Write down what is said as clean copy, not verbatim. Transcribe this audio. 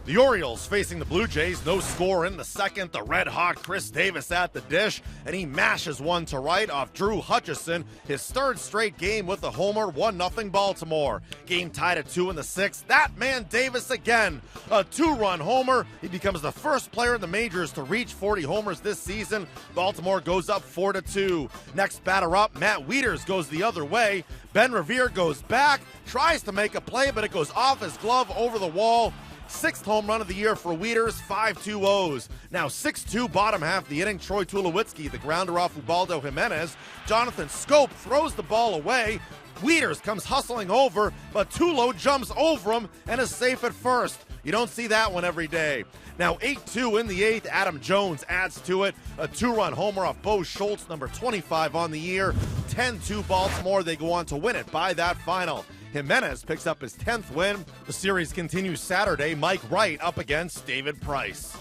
The Orioles facing the Blue Jays, no score in the second. The red-hot Chris Davis at the dish, and he mashes one to right off Drew Hutchison. His third straight game with a homer, 1-0 Baltimore. Game tied at 2 in the sixth. That man Davis again, a 2-run homer. He becomes the first player in the majors to reach 40 homers this season. Baltimore goes up 4-2. Next batter up, Matt Wieters goes the other way. Ben Revere goes back, tries to make a play, but it goes off his glove over the wall. Sixth home run of the year for Wieters, 5-2 O's. Now 6-2 bottom half of the inning. Troy Tulowitzki, the grounder off Ubaldo Jimenez. Jonathan Scope throws the ball away. Wieters comes hustling over, but Tulo jumps over him and is safe at first. You don't see that one every day. Now 8-2 in the eighth. Adam Jones adds to it. A 2-run homer off Bo Schultz, number 25 on the year. 10-2 Baltimore. They go on to win it by that final. Jimenez picks up his 10th win. The series continues Saturday. Mike Wright up against David Price.